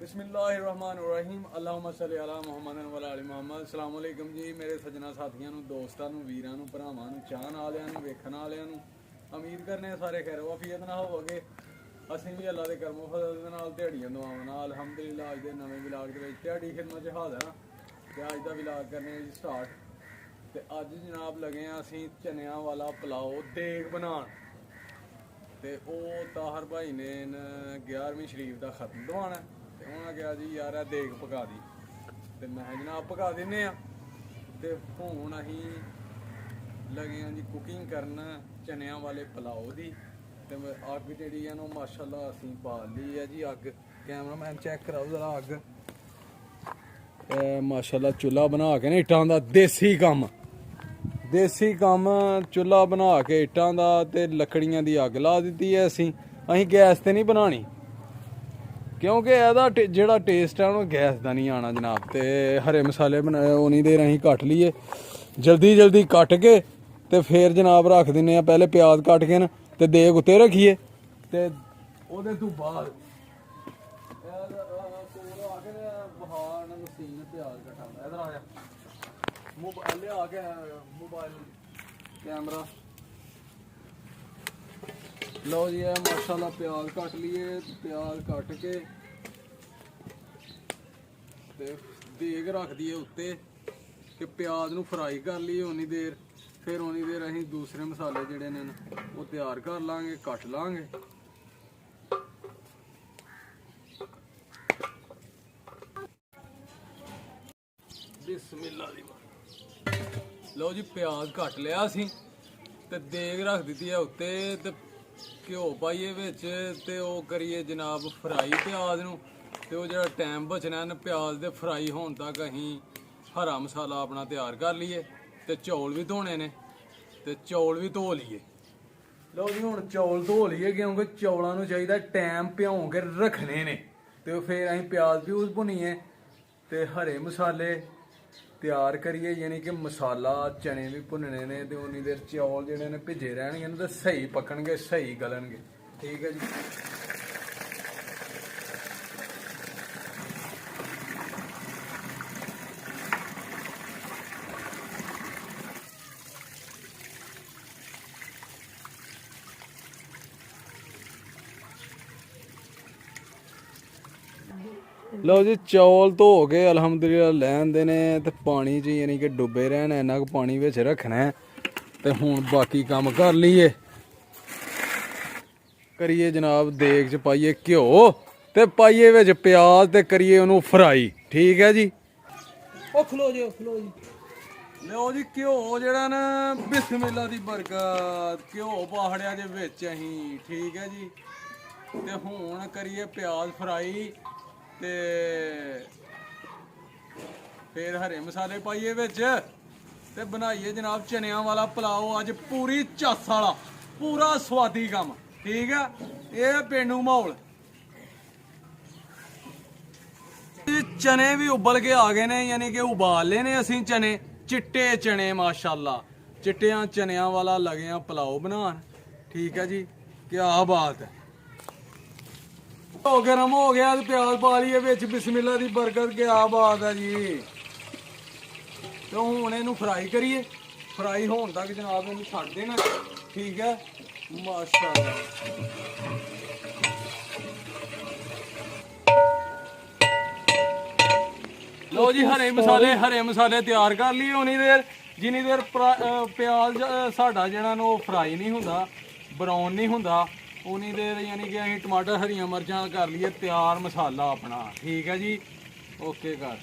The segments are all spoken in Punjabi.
बिस्मिल्लाहिर्रहमानिर्रहीम अल्लाहुम्मा सल्ली अला मुहम्मद व अला आलि मुहम्मद। अस्सलाम वालेकुम जी मेरे सजना साथियों ਨੂੰ ਦੋਸਤਾਂ ਨੂੰ ਵੀਰਾਂ ਨੂੰ ਭਰਾਵਾਂ ਨੂੰ ਚਾਹਣ ਵਾਲਿਆਂ ਨੂੰ ਵੇਖਣ ਵਾਲਿਆਂ ਨੂੰ ਉਮੀਦ ਕਰਨੇ ਸਾਰੇ ਖੈਰ ਵਾਫੀਅਤ ਨਾਲ ਹੋਵੋਗੇ। ਅਸੀਂ ਵੀ ਅੱਲਾ ਦੇ ਕਰਮੋਂ ਫਜ਼ਲ ਦੇ ਨਾਲ ਦਿਹਾੜੀਆਂ ਦੁਆਵਾਂ ਨਾਲ ਅਲਹਮਦੁਲਿਲਾ ਅੱਜ ਦੇ ਨਵੇਂ ਵਲੌਗ ਦੇ ਵਿੱਚ ਤੁਹਾਡੀ ਖਿਦਮਤ 'ਚ ਹਾਜ਼ਰ ਹਾਂ ਤੇ ਅੱਜ ਦਾ ਵਲੌਗ ਕਰਨੇ ਜੀ ਸਟਾਰਟ। ਤੇ ਅੱਜ ਜਨਾਬ ਲੱਗੇ ਆ ਅਸੀਂ ਚਨਿਆਂ ਵਾਲਾ ਪੁਲਾਓ ਦੇਗ ਬਣਾਉਣ ਤੇ ਉਹ ਤਾਹਰ ਭਾਈ ਨੇ 11ਵੀਂ ਸ਼ਰੀਫ ਦਾ ਖਤਮ ਦਵਾਉਣਾ ਤੇ ਉਹਨਾਂ ਕਿਹਾ ਜੀ ਯਾਰ ਇਹ ਦੇਗ ਪਕਾ ਦੀ ਤੇ ਮੈਂ ਜਨਾਬ ਪਕਾ ਦਿੰਨੇ ਆ। ਤੇ ਹੁਣ ਅਸੀਂ ਲੱਗੇ ਆ ਜੀ ਕੁਕਿੰਗ ਕਰਨ ਚਨਿਆਂ ਵਾਲੇ ਪੁਲਾਓ ਦੀ ਤੇ ਅੱਗ ਜਿਹੜੀ ਆ ਨੂੰ ਮਾਸ਼ਾਅੱਲਾ ਅਸੀਂ ਬਾਲ ਲਈ ਹੈ ਜੀ। ਅੱਗ ਕੈਮਰਾਮੈਨ ਚੈੱਕ ਕਰਾਓ ਜ਼ਰਾ ਅੱਗ ਮਾਸ਼ਾਅੱਲਾ ਚੁੱਲ੍ਹਾ ਬਣਾ ਕੇ ਨਾ ਇੱਟਾਂ ਦਾ ਦੇਸੀ ਕੰਮ ਚੁੱਲ੍ਹਾ ਬਣਾ ਕੇ ਇੱਟਾਂ ਦਾ ਤੇ ਲੱਕੜੀਆਂ ਦੀ ਅੱਗ ਲਾ ਦਿੱਤੀ ਹੈ। ਅਸੀਂ ਗੈਸ ਤੇ ਨਹੀਂ ਬਣਾਉਣੀ ਕਿਉਂਕਿ ਇਹਦਾ ਜਿਹੜਾ ਟੇਸਟ ਹੈ ਉਹਨੂੰ ਗੈਸ ਦਾ ਨਹੀਂ ਆਉਣਾ ਜਨਾਬ। ਤੇ ਹਰੇ ਮਸਾਲੇ ਬਣਾਏ ਉਨੀ ਦੇਰ ਅਸੀਂ ਕੱਟ ਲਈਏ ਜਲਦੀ ਕੱਟ ਕੇ ਤੇ ਫਿਰ ਜਨਾਬ ਰੱਖ ਦਿੰਨੇ ਆ। ਪਹਿਲੇ ਪਿਆਜ਼ ਕੱਟ ਕੇ ਨਾ ਤੇ ਦੇਗ ਉੱਤੇ ਰੱਖੀਏ ਤੇ ਉਹਦੇ ਤੋਂ ਬਾਅਦ ਮਸ਼ੀਨ ਪਿਆਜ਼ ਕੱਟਾਂਦਾ ਇਧਰ ਆ ਜਾ मोबाइल आ गया मोबाइल कैमरा लो जी है माशाल्लाह प्याज काट लिए। प्याज काट के ते देग रख दिए उत्ते कि प्याज नू फ्राई कर लिए उन्नी देर। फिर उन्नी देर असीं दूसरे मसाले जिहड़े ने वो तैयार कर लांगे कट लांगे। बिस्मिल्लाह लो जी प्याज कट लिया असी ते देग रख दी है उत्ते ते घ्यो पाइए विच ते ओह करिए जनाब फ्राई प्याज नू ते ओह जिहड़ा टाइम बचना है प्याज दे फ्राई होने तक अहीं हरा मसाला अपना तैयार कर लीए ते चौल भी धोने ने ते चौल भी धो लीए। लो जी हुण चौल धो लीए क्योंकि चौलों नू चाहिदा टाइम भ्यों के रखने ने ते फिर अहीं प्याज प्यूज भुनीए ते हरे मसाले तैयार करिए यानी कि मसाला चने भी भुनने ने ते उन्नी देर चौल जिहड़े ने भिजे रहणगे ते सही पकणगे सही गलणगे। ठीक है जी। लो जी चौल धो के अलहमदुलिल्लाह लैन देने ते पानी च यानी कि डुबे रहना इन्ना पानी विच रखना है ते हुण बाकी काम कर लीए करिए जनाब। देग च पाइए घ्यो ते पाइए विच प्याज ते करिए उन्हूं फ्राई। ठीक है जी। ओ खलो जी लो जी घ्यो जिहड़ा ना बिस्मिल्लाह दी बरकत घ्यो पाहड़िया दे विच अहीं। ठीक है जी। ते हुण करिए प्याज फ्राई ते फिर हरे मसाले पाइए विच ते बनाइए जनाब चनियां वाला पुलाओ अज पूरी चस वाला पूरा स्वादी काम। ठीक है ये पेंडू माहौल। चने भी उबल के आ गए ने यानी कि उबाल ले ने असीं चने चिट्टे चने माशाल्लाह चिट्टियां चनियां वाला लगे हैं पुलाओ बनान। ठीक है जी क्या बात है। गरम हो गया तो प्याज पा लिए विच बिस्मिल्लाह दी बरकत। क्या बात है जी। तो हुण इहनूं फ्राई करिए फ्राई होने तक जनाब इहनूं छड्ड देना। ठीक है माशाअल्लाह। लो जी हरे मसाले तैयार कर लिए उन्नी देर जिन्नी देर प्याज साडा जिहड़ा ना ओह फ्राई नहीं हुंदा ब्राउन नहीं हुंदा उन्नी देर यानी कि असीं टमाटर हरियां मिर्चां कर लिए तैयार मसाला अपना। ठीक है जी ओके कर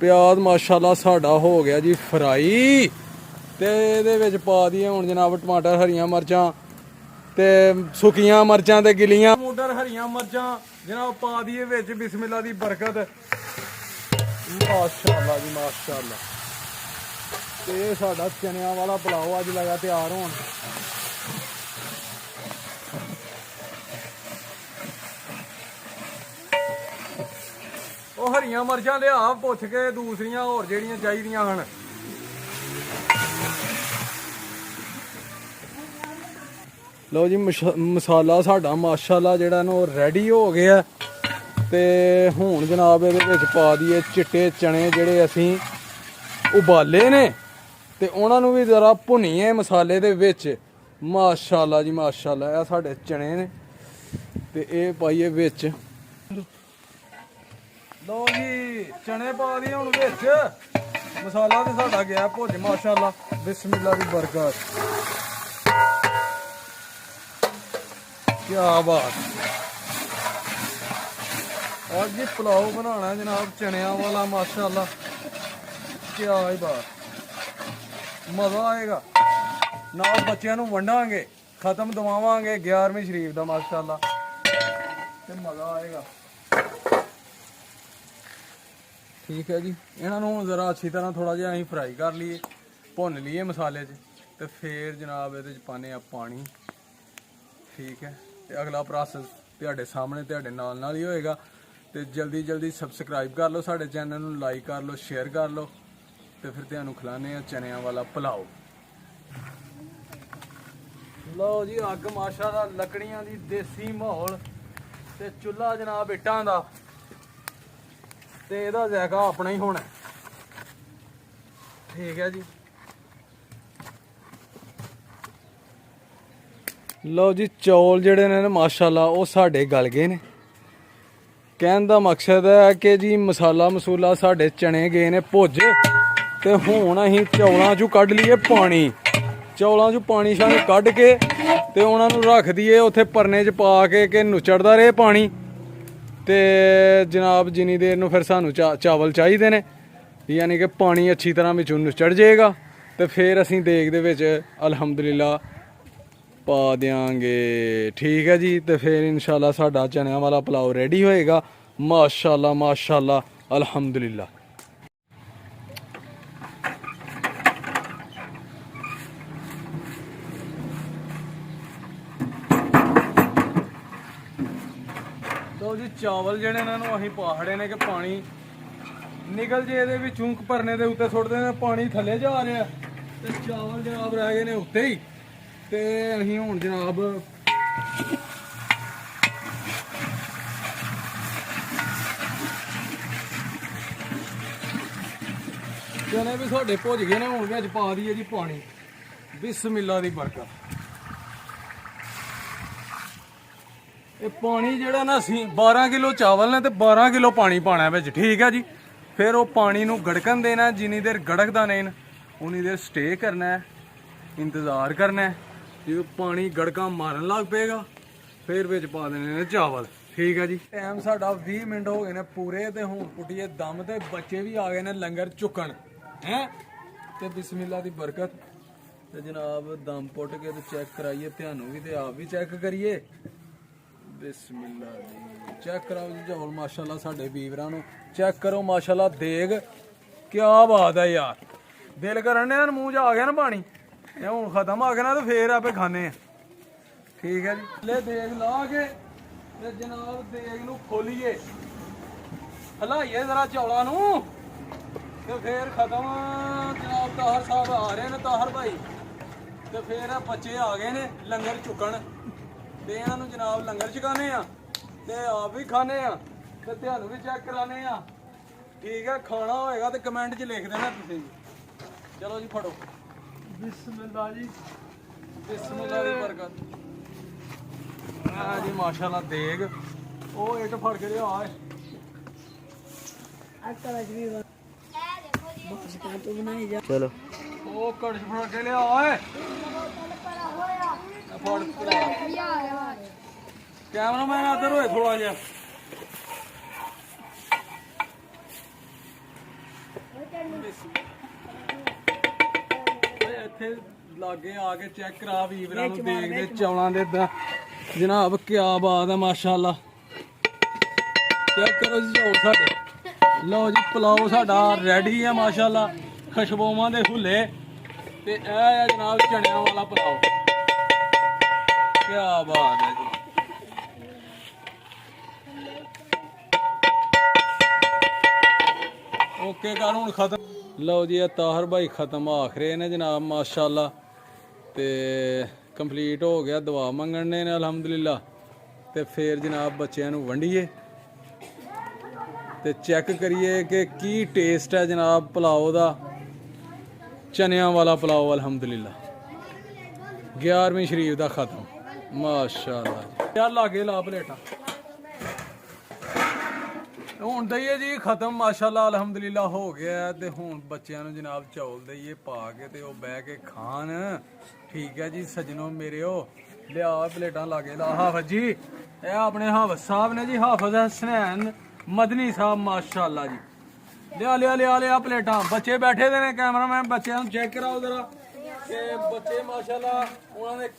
प्याज माशाल्लाह साडा हो गया जी फ्राई ते इहदे विच पा दिए हुण जनाब टमाटर हरियां मिर्चां ते सुक्कियां मिर्चां ते गिलियां टमाटर हरियां मिर्चां जनाब पा दिए विच बिस्मिल्लाह दी बरकत। माशाल्लाह जी माशाल्लाह। ते साडा चनियां वाला पुलाओ अज लगा तैयार होण। हरियां मर्चां लिया पुछ के दूसरियां होर जेहड़ियां चाहिदियां हन। लो जी मसाला साडा माशाल्लाह जेहड़ा ना रेडी हो गया ਤੇ ਹੁਣ ਜਨਾਬ ਇਹਦੇ ਵਿੱਚ ਪਾ ਦਈਏ ਚਿੱਟੇ ਚਣੇ ਜਿਹੜੇ ਅਸੀਂ ਉਬਾਲੇ ਨੇ, ਤੇ ਉਹਨਾਂ ਨੂੰ ਵੀ ਜ਼ਰਾ ਭੁੰਨੀਏ ਮਸਾਲੇ ਦੇ ਵਿੱਚ। ਮਾਸ਼ਾਅੱਲਾ ਜੀ ਮਾਸ਼ਾਅੱਲਾ, ਇਹ ਸਾਡੇ ਚਣੇ ਨੇ ਤੇ ਇਹ ਪਾਈਏ ਵਿੱਚ। ਲਓ ਜੀ ਚਣੇ ਪਾ ਦਈਏ ਹੁਣ ਵਿੱਚ, ਮਸਾਲਾ ਤੇ ਸਾਡਾ ਗਿਆ ਭੁੱਜ ਮਾਸ਼ਾਅੱਲਾ। ਬਿਸਮਿल्लाह ਦੀ ਬਰਕਤ, ਕੀ ਬਾਤ। ਅੱਜ ਜੀ ਪੁਲਾਓ ਬਣਾਉਣਾ ਜਨਾਬ ਚਣਿਆਂ ਵਾਲਾ ਮਾਸ਼ਾਅੱਲਾ, ਕੀ ਹੀ ਬਾਤ, ਮਜ਼ਾ ਆਏਗਾ। ਨਾਲ ਬੱਚਿਆਂ ਨੂੰ ਵੰਡਾਂਗੇ, ਖਤਮ ਦਵਾਵਾਂਗੇ 11ਵੀਂ ਸ਼ਰੀਫ ਦਾ ਮਾਸ਼ਾਅੱਲਾ, ਤੇ ਮਜ਼ਾ ਆਏਗਾ। ਠੀਕ ਹੈ ਜੀ, ਇਹਨਾਂ ਨੂੰ ਜ਼ਰਾ ਅੱਛੀ ਤਰ੍ਹਾਂ ਥੋੜਾ ਜਿਹਾ ਅਸੀਂ ਫਰਾਈ ਕਰ ਲਈਏ, ਭੁੰਨ ਲਈਏ ਮਸਾਲੇ 'ਚ, ਤੇ ਫਿਰ ਜਨਾਬ ਇਹਦੇ 'ਚ ਪਾਉਂਦੇ ਆ ਪਾਣੀ। ਠੀਕ ਹੈ, ਤੇ ਅਗਲਾ ਪ੍ਰੋਸੈਸ ਤੁਹਾਡੇ ਸਾਹਮਣੇ ਤੁਹਾਡੇ ਨਾਲ ਹੀ ਹੋਏਗਾ। ਤੇ ਜਲਦੀ ਜਲਦੀ ਸਬਸਕ੍ਰਾਈਬ ਕਰ ਲਓ ਸਾਡੇ ਚੈਨਲ ਨੂੰ, ਲਾਈਕ ਕਰ ਲਓ, ਸ਼ੇਅਰ ਕਰ ਲਓ, ਤੇ ਫਿਰ ਤੁਹਾਨੂੰ ਖਿਲਾਉਂਦੇ ਆ ਚਨਿਆਂ ਵਾਲਾ ਪੁਲਾਓ। ਲਓ ਜੀ ਅੱਗ ਮਾਸ਼ਾਅੱਲਾ, ਲੱਕੜੀਆਂ ਦੀ ਦੇਸੀ ਮਾਹੌਲ, ਤੇ ਚੁੱਲ੍ਹਾ ਜਨਾਬ ਇੱਟਾਂ ਦਾ, ਤੇ ਇਹਦਾ ਜ਼ਾਇਕਾ ਆਪਣਾ ਹੀ ਹੋਣਾ। ਠੀਕ ਹੈ ਜੀ। ਲਓ ਜੀ ਚੌਲ ਜਿਹੜੇ ਨੇ ਮਾਸ਼ਾਅੱਲਾ ਉਹ ਸਾਡੇ ਗਲ ਗਏ ਨੇ। ਕਹਿਣ ਦਾ ਮਕਸਦ ਹੈ ਕਿ ਜੀ ਮਸਾਲਾ ਸਾਡੇ ਚਣੇ ਗਏ ਨੇ ਭੁੱਜ, ਤੇ ਹੁਣ ਅਸੀਂ ਚੌਲਾਂ 'ਚੋਂ ਕੱਢ ਲਈਏ ਪਾਣੀ। ਚੌਲਾਂ 'ਚੋਂ ਪਾਣੀ ਸ਼ਾਣੀ ਕੱਢ ਕੇ ਤੇ ਉਹਨਾਂ ਨੂੰ ਰੱਖ ਦਈਏ ਉੱਥੇ ਪਰਨੇ 'ਚ ਪਾ ਕੇ ਕਿ ਨੁਚੜਦਾ ਰਹੇ ਪਾਣੀ। ਤੇ ਜਨਾਬ ਜਿੰਨੀ ਦੇਰ ਨੂੰ ਫਿਰ ਸਾਨੂੰ ਚਾਵਲ ਚਾਹੀਦੇ ਨੇ, ਯਾਨੀ ਕਿ ਪਾਣੀ ਅੱਛੀ ਤਰ੍ਹਾਂ ਵਿੱਚੋਂ ਨੁਚੜ ਜਾਏਗਾ, ਤੇ ਫਿਰ ਅਸੀਂ ਦੇਗ ਦੇ ਵਿੱਚ ਅਲਹਮਦੁਲਿਲਾ ਪਾ ਦਿਆਂਗੇ। ਠੀਕ ਹੈ ਜੀ, ਤੇ ਫਿਰ ਇਨਸ਼ਾਅੱਲਾ ਸਾਡਾ ਚਨਿਆਂ ਵਾਲਾ ਪੁਲਾਓ ਰੈਡੀ ਹੋਏਗਾ। ਮਾਸ਼ਾਅੱਲਾ ਮਾਸ਼ਾਅੱਲਾ ਅਲਹਮਦੁਲਿਲਾ। ਤੋ ਜੀ ਚਾਵਲ ਜਿਹੜੇ ਇਹਨਾਂ ਨੂੰ ਅਸੀਂ ਪਾਹੜੇ ਨੇ ਕਿ ਪਾਣੀ ਨਿਕਲ ਜੇ ਇਹਦੇ ਵਿੱਚੋਂ, ਭਰਨੇ ਦੇ ਉੱਤੇ ਸੁੱਟਦੇ ਨੇ, ਪਾਣੀ ਥੱਲੇ ਜਾ ਰਿਹਾ, ਤੇ ਚਾਵਲ ਜਨਾਬ ਰਹਿ ਗਏ ਨੇ ਉੱਤੇ ਹੀ। ਤੇ ਅਸੀਂ ਹੁਣ ਜਨਾਬ ਚਨੇ ਵੀ ਸਾਡੇ ਭੁੱਜ ਗਏ ਨੇ, ਹੁਣ ਵਿੱਚ ਪਾ ਦਈਏ ਜੀ ਪਾਣੀ। ਬਿਸਮਿल्लाह ਦੀ ਬਰਕਤ। ਇਹ ਪਾਣੀ ਜਿਹੜਾ ਨਾ ਅਸੀਂ 12 ਕਿਲੋ ਚਾਵਲ ਨੇ ਤੇ 12 ਕਿਲੋ ਪਾਣੀ ਪਾਣਾ ਵਿੱਚ। ਠੀਕ ਹੈ ਜੀ, ਫਿਰ ਉਹ ਪਾਣੀ ਨੂੰ ਗੜਕਣ ਦੇਣਾ, ਜਿੰਨੀ ਦੇਰ ਗੜਕਦਾ ਨਹੀਂ ਉਨੀ ਦੇਰ ਸਟੇ ਕਰਨਾ ਹੈ, ਇੰਤਜ਼ਾਰ ਕਰਨਾ ਹੈ। ਜਦੋਂ ਪਾਣੀ ਗੜਕਾ ਮਾਰਨ ਲੱਗ ਪਏਗਾ ਫਿਰ ਵਿੱਚ ਪਾ ਦੇਣੇ ਨੇ ਚਾਵਲ। ਠੀਕ ਹੈ ਜੀ, ਟਾਈਮ ਸਾਡਾ 20 ਮਿੰਟ ਹੋ ਗਏ ਨੇ ਪੂਰੇ, ਤੇ ਹੁਣ ਪੁੱਟੀਏ ਦਮ, ਤੇ ਬੱਚੇ ਵੀ ਆ ਗਏ ਨੇ ਲੰਗਰ ਚੁੱਕਣ ਹੈ। ਤੇ ਬਿਸਮਿल्लाह ਦੀ ਬਰਕਤ। ਤੇ ਜਨਾਬ ਦਮ ਪੁੱਟ ਕੇ ਤੇ ਚੈੱਕ ਕਰਾਈਏ, ਤੁਹਾਨੂੰ ਵੀ ਤੇ ਆਪ ਵੀ ਚੈੱਕ ਕਰੀਏ। ਬਿਸਮਿल्लाह ਜੀ, ਚੈੱਕ ਕਰਾਓ ਜੀ ਚੌਲ ਮਾਸ਼ਾਅੱਲਾ, ਸਾਡੇ ਵੀਵਰਾਂ ਨੂੰ ਚੈੱਕ ਕਰੋ ਮਾਸ਼ਾਅੱਲਾ। ਦੇਗ ਕੀ ਬਾਤ ਹੈ ਯਾਰ, ਦਿਲ ਕਰਨ ਨੇ ਮੂੰਹ 'ਚ ਆ ਗਿਆ ਨਾ ਪਾਣੀ। ਇਹ ਹੁਣ ਖਤਮ ਆ ਗਿਆ ਨਾ, ਤੇ ਫੇਰ ਆਪੇ ਖਾਣੇ ਆ। ਠੀਕ ਹੈ ਜੀ, ਲੈ ਦੇਗ ਲਾ ਕੇ ਤੇ ਜਨਾਬ ਦੇਗ ਨੂੰ ਖੋਲੀਏ, ਹਲਾਈਏ ਜ਼ਰਾ ਚੌਲਾਂ ਨੂੰ, ਤੇ ਫੇਰ ਖਤਮ। ਜਨਾਬ ਤਾਹਰ ਸਾਹਿਬ ਆ ਰਹੇ ਨੇ, ਤਾਹਰ ਭਾਈ, ਤੇ ਫੇਰ ਬੱਚੇ ਆ ਗਏ ਨੇ ਲੰਗਰ ਚੁੱਕਣ, ਤੇ ਇਹਨਾਂ ਨੂੰ ਜਨਾਬ ਲੰਗਰ ਚੁਕਾਣੇ ਆ, ਤੇ ਆਪ ਵੀ ਖਾਣੇ ਆ, ਤੇ ਤੁਹਾਨੂੰ ਵੀ ਚੈੱਕ ਕਰਾਣੇ ਆ। ਠੀਕ ਹੈ, ਖਾਣਾ ਹੋਏਗਾ ਤੇ ਕਮੈਂਟ 'ਚ ਲਿਖ ਦੇਣਾ ਤੁਸੀਂ। ਚਲੋ ਜੀ ਫੜੋ। ਬਿਸਮਿल्लाह ਜੀ, ਬਿਸਮਿल्लाह ਦੀ ਬਰਕਤ। ਜੀ ਮਾਸ਼ਾਅੱਲਾ ਦੇਗ, ਉਹ ਇੱਟ ਫੜ ਕੇ ਲਿਆ ਹੈ। ਚਲੋ ਉਹ ਕੜਛ ਫੜ ਕੇ ਲਿਆ ਹੈ। ਕੈਮਰਾਮੈਨ ਇੱਧਰ ਹੋਏ ਥੋੜਾ ਜਿਹਾ। ਇੱਥੇ ਲਾਗੇ ਆ ਕੇ ਚੈੱਕ ਕਰਾ ਵੀਵਰਾਂ ਨੂੰ, ਦੇਖਦੇ ਚੌਲਾਂ ਦੇ ਜਨਾਬ ਕਿਆ ਬਾਤ ਹੈ ਮਾਸ਼ਾਅੱਲਾ। ਚੈੱਕ ਕਰੋ ਜੀ ਚੌਲ ਸਾਡੇ। ਲਓ ਜੀ ਪੁਲਾਓ ਸਾਡਾ ਰੈਡੀ ਹੈ ਮਾਸ਼ਾਅੱਲਾ, ਖੁਸ਼ਬੂਆਂ ਦੇ ਹੁੱਲੇ, ਤੇ ਇਹ ਹੈ ਜਨਾਬ ਚਣਿਆਂ ਵਾਲਾ ਪੁਲਾਓ। ਕਿਆ ਬਾਤ ਹੈ ਜੀ। ਓਕੇ ਕਰ ਹੁਣ ਖਤਮ। ਲਓ ਜੀ ਇਹ ਤਾਹਰ ਭਾਈ ਖਤਮ ਆਖਰੇ ਨੇ ਜਨਾਬ ਮਾਸ਼ਾਅੱਲਾ, ਤੇ ਕੰਪਲੀਟ ਹੋ ਗਿਆ। ਦੁਆ ਮੰਗਣ ਨੇ ਅਲਹਮਦੁਲਿਲਾ, ਤੇ ਫੇਰ ਜਨਾਬ ਬੱਚਿਆਂ ਨੂੰ ਵੰਡੀਏ। ਤੇ ਚੈੱਕ ਕਰੀਏ ਕਿ ਕੀ ਟੇਸਟ ਹੈ ਜਨਾਬ ਪਲਾਓ ਦਾ। ਚਨਿਆਂ ਵਾਲਾ ਪਲਾਓ ਅਲਹਮਦੁਲਿਲਾ। 11ਵੀਂ ਸ਼ਰੀਫ ਦਾ ਖਤਮ ਮਾਸ਼ਾਅੱਲਾ ਜੀ। ਯਾਰ ਲਾਗੇ ਲਾ ਪਲੇਟਾਂ ਹੁਣ ਦਈਏ ਜੀ ਖਤਮ ਮਾਸ਼ਾਅੱਲਾ ਅਲਹਮਦੁਲਿਲਾ ਹੋ ਗਿਆ। ਤੇ ਹੁਣ ਬੱਚਿਆਂ ਨੂੰ ਜਨਾਬ ਚੌਲ ਦਈਏ ਪਾ ਕੇ ਤੇ ਉਹ ਬਹਿ ਕੇ ਖਾਣ। ਠੀਕ ਹੈ ਜੀ ਸਜਣੋ ਮੇਰਿਓ, ਲਿਆ ਪਲੇਟਾਂ ਲਾਗੇ ਲਾ। ਹਾਫਿਜ਼ ਜੀ ਇਹ ਆਪਣੇ ਹਾਫਿਜ਼ ਸਾਹਿਬ ਨੇ ਜੀ, ਹਾਫਿਜ਼ ਹਸਨੈਨ ਮਦਨੀ ਸਾਹਿਬ ਮਾਸ਼ਾਅੱਲਾ ਜੀ। ਲਿਆ ਲਿਆ ਲਿਆ ਲਿਆ ਪਲੇਟਾਂ। ਬੱਚੇ ਬੈਠੇ ਦੇ ਨੇ, ਕੈਮਰਾਮੈਨ ਬੱਚਿਆਂ ਨੂੰ ਚੈੱਕ ਕਰਾਓ ਜਰਾ ਕਿ ਬੱਚੇ ਮਾਸ਼ਾਅੱਲਾ ਉਹਨਾਂ ਦੇ।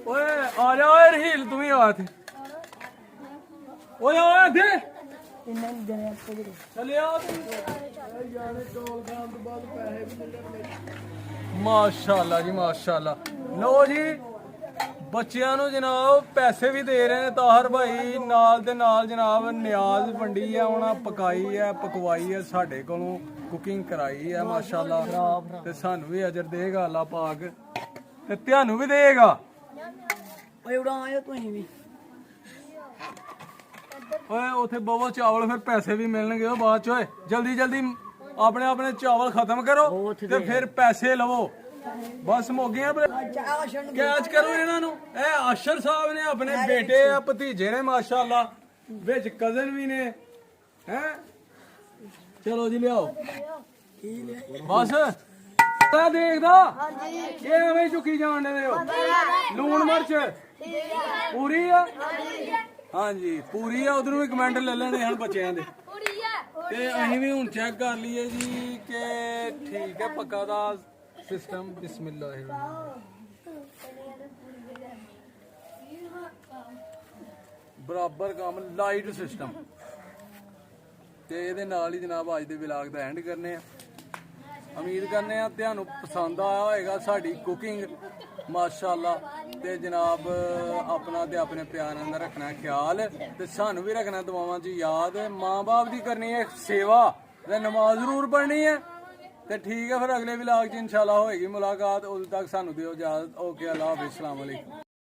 ਓਏ ਆ ਜਾ ਓਏ ਰਹੀਲ ਤੂੰ ਵੀ ਆ ਇੱਥੇ। ਓਏ ਓਏ ਇੱਥੇ ਇਹਨਾਂ ਨੂੰ ਦੇਣੇ ਆਪਾਂ ਜਿਹੜੇ ਚੱਲਿਆ ਜਾਣੇ ਚੌਲ ਖਾਣ ਤੋਂ ਬਾਅਦ ਪੈਸੇ ਵੀ ਮਿਲਣਗੇ। ਮਾਸ਼ਾਅੱਲਾ ਜੀ ਮਾਸ਼ਾਅੱਲਾ। ਲਓ ਜੀ ਬੱਚਿਆਂ ਨੂੰ ਜਨਾਬ ਪੈਸੇ ਵੀ ਦੇ ਰਹੇ ਨੇ ਤਾਹਰ ਭਾਈ, ਨਾਲ ਦੇ ਨਾਲ ਜਨਾਬ ਨਿਆਜ਼ ਵੰਡੀ ਹੈ, ਉਹਨਾਂ ਪਕਾਈ ਹੈ ਪਕਵਾਈ ਹੈ, ਸਾਡੇ ਕੋਲੋਂ ਕੁਕਿੰਗ ਕਰਾਈ ਹੈ ਮਾਸ਼ਾਅੱਲਾ। ਤੇ ਸਾਨੂੰ ਵੀ ਅਜਰ ਦੇਗਾ ਅੱਲਾ ਪਾਕ, ਤੇ ਤੁਹਾਨੂੰ ਵੀ ਦੇਗਾ। ਓਏ ਉਡਾ ਆਇਓ ਤੁਸੀਂ ਵੀ। ਓਏ ਉਥੇ ਬਵੋ ਚਾਵਲ, ਫਿਰ ਪੈਸੇ ਵੀ ਮਿਲਣਗੇ ਉਹ ਬਾਅਦ ਚ। ਓਏ ਜਲਦੀ ਜਲਦੀ ਆਪਣੇ ਆਪਣੇ ਚਾਵਲ ਖਤਮ ਕਰੋ ਤੇ ਫਿਰ ਪੈਸੇ ਲਵੋ। ਬਸ ਮੋਗੀਆਂ ਕੈਚ ਕਰੋ ਇਹਨਾਂ ਨੂੰ। ਇਹ ਆਸ਼ਰ ਸਾਹਿਬ ਨੇ ਆਪਣੇ ਬੇਟੇ ਆ ਭਤੀਜੇ ਨੇ ਮਾਸ਼ਾਅੱਲਾ, ਵਿੱਚ ਕਜ਼ਨ ਵੀ ਨੇ ਹੈ। ਚਲੋ ਜੀ ਲਿਆਓ ਬਸ। ਤਾਂ ਦੇਖਦਾ ਇਹ ਐਵੇਂ ਝੁਕੀ ਜਾਣ ਦੇ ਹੋ। ਲੂਣ ਮਿਰਚ ਪੂਰੀ ਆ? ਹਾਂਜੀ ਪੂਰੀ ਆ। ਉਧਰੋਂ ਵੀ ਕਮੈਂਟ ਲੈ ਲੈਣੇ ਹਨ ਬੱਚਿਆਂ ਦੇ। ਤੇ ਅਸੀਂ ਵੀ ਹੁਣ ਚੈੱਕ ਕਰ ਲਈਏ ਜੀ ਕਿ ਠੀਕ ਹੈ ਪੱਕਾ ਦਾ ਸਿਸਟਮ। ਬਿਸਮਿਲ੍ਲਾਹ ਬਰਾਬਰ ਕੰਮ ਲਾਈਟ ਸਿਸਟਮ। ਤੇ ਇਹਦੇ ਨਾਲ ਹੀ ਜਨਾਬ ਅੱਜ ਦੇ ਵਲੌਗ ਦਾ ਐਂਡ ਕਰਨੇ ਆ। ਉਮੀਦ ਕਰਨੇ ਆ ਤੁਹਾਨੂੰ ਪਸੰਦ ਆਇਆ ਹੋਏਗਾ ਸਾਡੀ ਕੁਕਿੰਗ ਮਾਸ਼ਾਅੱਲਾ। ਤੇ ਜਨਾਬ ਆਪਣਾ ਤੇ ਆਪਣੇ ਪਿਆਰਾਂ ਦਾ ਰੱਖਣਾ ਖਿਆਲ, ਤੇ ਸਾਨੂੰ ਵੀ ਰੱਖਣਾ ਦੁਆਵਾਂ 'ਚ ਯਾਦ। ਮਾਂ ਬਾਪ ਦੀ ਕਰਨੀ ਹੈ ਸੇਵਾ ਤੇ ਨਮਾਜ਼ ਜ਼ਰੂਰ ਪੜ੍ਹਨੀ ਹੈ। ਤੇ ਠੀਕ ਹੈ ਫਿਰ ਅਗਲੇ ਵਲੌਗ 'ਚ ਇਨਸ਼ਾਅੱਲਾ ਹੋਏਗੀ ਮੁਲਾਕਾਤ। ਉਦੋਂ ਤੱਕ ਸਾਨੂੰ ਦਿਓ ਇਜਾਜ਼ਤ। ਓਕੇ ਅੱਲਾ ਹਾਫਿਜ਼, अस्सलाम वालेकुम।